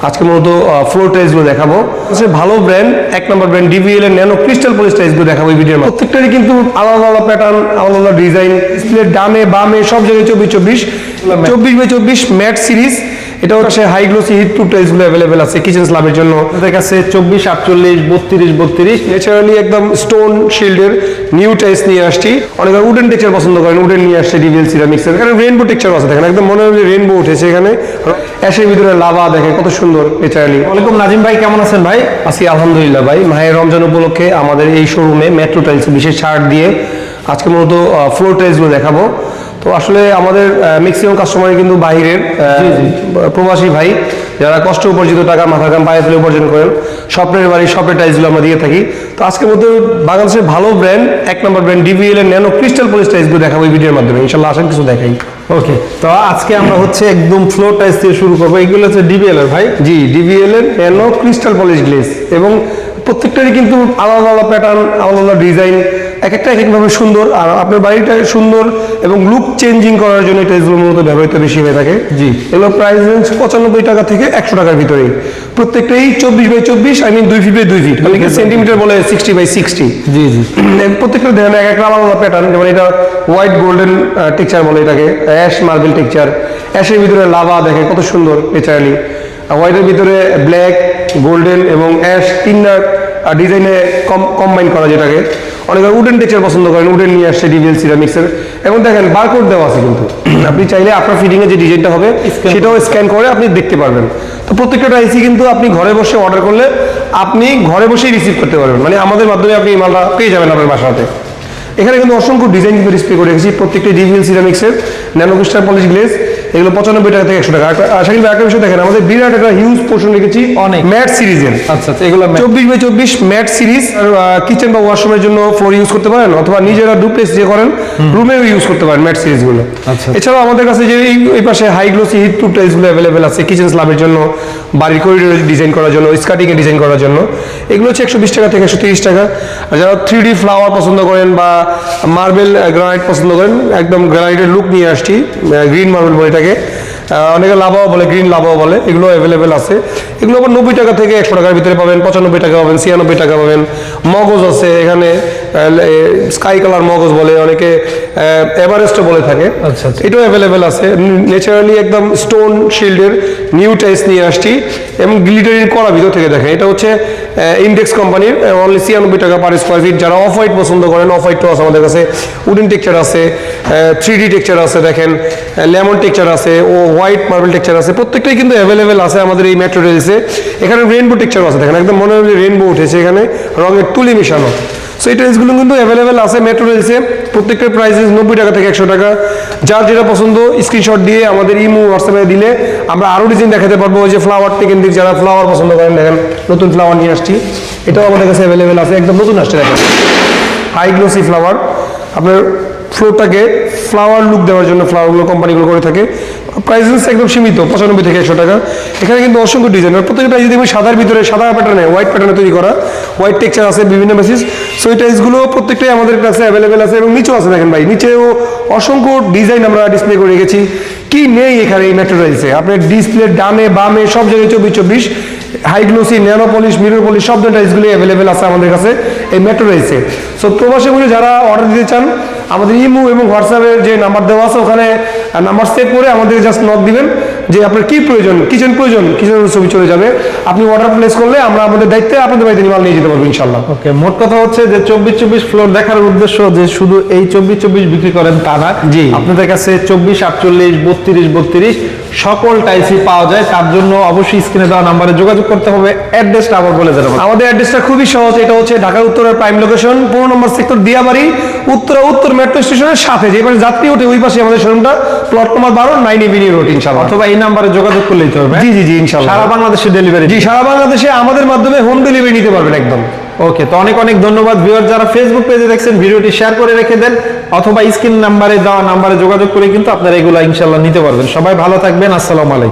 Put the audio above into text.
আজকে মূলত ফ্লোর টাইলসগুলো দেখাবো। ভালো ব্র্যান্ড, এক নম্বর ব্র্যান্ড ডিভিএল এর ন্যানো ক্রিস্টাল পলিশ টাইলসগুলো দেখাবো এই ভিডিওর মধ্যে। প্রত্যেকটারই কিন্তু আলাদা আলাদা প্যাটার্ন, আলাদা আলাদা ডিজাইন, ডিসপ্লের ডানে বামে সব জায়গায় 24x24 ম্যাট সিরিজ। এটা হচ্ছে হাই গ্লোসি হিট প্রুফ টাইলসগুলো अवेलेबल আছে কিচেন স্ল্যাবের জন্য। আমাদের কাছে 24, 48, 32 ন্যাচারালি একদম স্টোন শিল্ডের নিউ টাইলস নিয়ে আসছি। অনেকে উডেন টেক্সচার পছন্দ করেন, উডেন নিয়ে আসছে ডিভিএল সিরামিক্স এর। এখানে রেইনবো টেক্সচার আছে, দেখেন একদম মনে হয় রেইনবো উঠেছে এখানে। অ্যাশের ভিতরে লাভা, দেখেন কত সুন্দর ন্যাচারালি। ওয়ালাইকুম নাজিম ভাই, কেমন আছেন ভাই? আছি আলহামদুলিল্লাহ ভাই। মাহের রমজান উপলক্ষে আমাদের এই শোরুমে মেট্রো টাইলস বিশেষ ছাড় দিয়ে আজকে মূলত ফ্লোর টাইলসগুলো দেখাবো। তো আসলে আমাদের ম্যাক্সিমাম কাস্টমার কিন্তু বাইরের প্রবাসী ভাই, যারা কষ্ট উপার্জিত টাকা মাথার কাম পায়ে ফেলে উপার্জন করেন, স্বপ্নের বাড়ি স্বপ্নের টাইলসগুলো আমরা দিয়ে থাকি। তো আজকের মধ্যে বাংলাদেশের ভালো ব্র্যান্ড, এক নম্বর ব্র্যান্ড ডিভিএল এর ন্যানো ক্রিস্টাল পলিশ টাইলসগুলো দেখাবো এই ভিডিওর মাধ্যমে। ইনশাআল্লাহ আসেন কিছু দেখাই। ওকে, তো আজকে আমরা হচ্ছে একদম ফ্লোর টাইলস দিয়ে শুরু করবো। এগুলো হচ্ছে ডিভিএল এর ভাই? জি, ডিভিএল এর ন্যানো ক্রিস্টাল পলিশ গ্লেজ, এবং প্রত্যেকটারই কিন্তু আলাদা আলাদা প্যাটার্ন, আলাদা আলাদা ডিজাইন, এক একটা এক একভাবে সুন্দর। আর আপনার বাড়িটা সুন্দর এবং লুক চেঞ্জিং করার জন্য টাইলসগুলো মূলত ব্যবহৃত বেশি হয়ে থাকে। জি, এগুলো প্রাইস রেঞ্জ 95 টাকা থেকে 100 টাকার ভিতরেই। প্রত্যেকটাই 24x24, I mean 2 feet by 2 feet, অনেকে সেন্টিমিটার বলে 60x60। জি জি, প্রত্যেকটা দেখেন এক একটা আলাদা প্যাটার্ন। যেমন এটা হোয়াইট গোল্ডেন টেক্সচার বলে এটাকে, অ্যাশ মার্বেল টেক্সচার। অ্যাশের ভিতরে লাভা, দেখেন কত সুন্দর ন্যাচারালি। হোয়াইটের ভিতরে ব্ল্যাক, গোল্ডেন এবং অ্যাশ, তিনটা ডিজাইনে কম্বাইন করা, যেটাকে অনেকে উডেন টেক্সচার পছন্দ করেন, উডেন নিয়ে আসছে ডিভিএল সিরামিক্স এর। এবং দেখেন বারকোড দেওয়া আছে কিন্তু, আপনি চাইলে আপনার ফিটিং এ যে ডিজাইনটা হবে সেটাও স্ক্যান করে আপনি দেখতে পারবেন। তো প্রত্যেকটা টাইলসই কিন্তু আপনি ঘরে বসে অর্ডার করলে আপনি ঘরে বসেই রিসিভ করতে পারবেন, মানে আমাদের মাধ্যমে আপনি এই মালটা পেয়ে যাবেন আপনার বাসাতে। এখানে কিন্তু অসংখ্য ডিজাইন কিন্তু ডিসপ্লে করে রেখেছি প্রত্যেকটা ডিভিএল সিরামিক্স এর ন্যানো ক্রিস্টাল পলিশ গ্লেজ। এগুলো 95 টাকা থেকে 100 টাকা। আশা করি একটা বিষয় দেখেন, আমাদের বিরাট একটা হিউজ পোর্শন রেখেছি অনেক ম্যাট সিরিজের। আচ্ছা, এগুলো 24x24 ম্যাট সিরিজ। কিচেন বা ওয়াশরুমের জন্য ফ্লোর ইউজ করতে পারেন, অথবা নিজেরা ডুপ্লেক্স যে করেন রুমেও ইউজ করতে পারেন ম্যাট সিরিজগুলো। আচ্ছা, এছাড়াও আমাদের কাছে যে এই পাশে হাই গ্লোসি হিট প্রুফ টাইলসগুলো अवेलेबल আছে কিচেন স্ল্যাবের জন্য, বাড়ির করিডোরে ডিজাইন করার জন্য, স্কার্টিং এ ডিজাইন করার জন্য। এগুলো হচ্ছে 120 টাকা থেকে 130 টাকা। আর যারা 3D ফ্লাওয়ার পছন্দ করেন বা মার্বেল গ্রানাইট পছন্দ করেন, একদম গ্রানাইটের লুক নিয়ে আসছি, গ্রিন মার্বেল বলে এটাকে, অনেকে লাভাও বলে, গ্রিন লাভাও বলে, এগুলো অ্যাভেলেবেল আছে। এগুলো আবার 90 টাকা থেকে 100 টাকার ভিতরে পাবেন, 95 টাকা পাবেন, 96 টাকা পাবেন। মগজ আছে এখানে, স্কাই কালার মগজ বলে, অনেকে এভারেস্টও বলে থাকে। আচ্ছা, এটাও অ্যাভেলেবেল আছে। ন্যাচারালি একদম স্টোন শিল্ডের নিউ টাইলস নিয়ে আসছি, এবং গ্লিটারির করা ভিতর থেকে দেখেন। এটা হচ্ছে ইন্ডেক্স কোম্পানির, অনলি 96 টাকা পার স্কোয়ার ফিট। যারা অফ হোয়াইট পছন্দ করেন, অফ হোয়াইটও আছে আমাদের কাছে। উডেন টেক্সচার আছে, 3D টেক্সচার আছে, দেখেন লেমন টেক্সচার আছে, ও হোয়াইট মার্বেল টেক্সচার আছে। প্রত্যেকটাই কিন্তু অ্যাভেলেবেল আছে আমাদের এই মেট্রো টাইলসে। এখানে রেইনবো টেক্সচার আছে, দেখেন একদম মনে হয় রেইনবো উঠেছে এখানে, রঙের তুলি মিশানো। সো এই টাইলসগুলো কিন্তু অ্যাভেলেবেল আছে মেট্রো টাইলসে। প্রত্যেকটার প্রাইস 90 টাকা থেকে 100 টাকা। যার যেটা পছন্দ স্ক্রিনশট দিয়ে আমাদের ইমো হোয়াটসঅ্যাপে দিলে আমরা আরও ডিজাইন দেখাতে পারবো। ওই যে ফ্লাওয়ার টেকেন্দিক, যারা ফ্লাওয়ার পছন্দ করেন, দেখেন নতুন ফ্লাওয়ার নিয়ে আসছি, এটাও আমাদের কাছে অ্যাভেলেবেল আছে, একদম নতুন আসছে। দেখেন হাই গ্লোসি ফ্লাওয়ার, আপনার ফ্লোরটাকে ফ্লাওয়ার লুক দেওয়ার জন্য ফ্লাওয়ারগুলো কোম্পানিগুলো করে থাকে। প্রাইস একদম সীমিত, 95 থেকে 100 টাকা। এখানে কিন্তু অসংখ্য ডিজাইন, প্রত্যেকটা যদি সাদার ভিতরে সাদা প্যাটার্নে হোয়াইট প্যাটার্নে তৈরি করা, হোয়াইট টেক্সচার আছে বিভিন্ন বেসিস। সো এই টাইলসগুলো প্রত্যেকটাই আমাদের কাছে অ্যাভেলেবেল আছে, এবং নিচেও আছে। দেখেন ভাই, নিচেও অসংখ্য ডিজাইন আমরা ডিসপ্লে করে রেখেছি। কি নেই এখানে এই মেট্রো টাইলসে? আপনার ডিসপ্লে ডানে বামে সব জায়গায় 24x24 high glossy, nano polish, mirror polish সব ধরনের টাইলসগুলি অ্যাভেলেবেল আছে আমাদের কাছে এই মেট্রো টাইলসে। সো প্রবাসী বলে যারা অর্ডার দিতে চান, আমাদের ইমো এবং হোয়াটসঅ্যাপের যে নাম্বার দেওয়া আছে ওখানে নাম্বার সেভ করে আমাদের জাস্ট নক দিবেন যে আপনার কি প্রয়োজন, কিচেন প্রয়োজন, কিচেনের ছবি চলে যাবে। আপনি অর্ডার প্লেস করলে আমরা আমাদের দায়িত্বে আপনাদের বাড়িতে মাল নিয়ে যেতে পারবো ইনশাল্লাহ। ওকে, মোট কথা হচ্ছে যে 24x24 ফ্লোর দেখার উদ্দেশ্য যে শুধু এই 24x24 বিক্রি করেন তা না। জি, আপনাদের কাছে 24, 48, 32 সকল টাইলসই পাওয়া যায়। তার জন্য অবশ্যই স্ক্রিনে দেওয়া নাম্বারে যোগাযোগ করতে হবে। অ্যাড্রেসটা আবার বলে দেবেন। আমাদের অ্যাড্রেসটা খুবই সহজ। এটা হচ্ছে ঢাকার উত্তরের প্রাইম লোকেশন, 15 নম্বর সেক্টর, দিয়াবাড়ি, উত্তর মেট্রো স্টেশনের সাথে। যে পাশে যাত্রী ওঠে ওই পাশে আমাদের শোরুমটা, প্লট নম্বর 12, 9 এভিনিউ রোড ইনশাআল্লাহ। অথবা এই নাম্বারে যোগাযোগ করলেই হবে। জি জি জি, ইনশাআল্লাহ সারা বাংলাদেশে ডেলিভারি। জি, সারা বাংলাদেশে আমাদের মাধ্যমে হোম ডেলিভারি নিতে পারবেন একদম। ওকে, তো অনেক অনেক ধন্যবাদ ভিউয়ার। যারা ফেসবুক পেজে দেখছেন ভিডিওটি শেয়ার করে রেখে দেন, অথবা স্ক্রিন নাম্বারে দেওয়া নাম্বারে যোগাযোগ করে কিন্তু আপনারা এগুলো ইনশাআল্লাহ নিতে পারবেন। সবাই ভালো থাকবেন, আসসালামু আলাইকুম।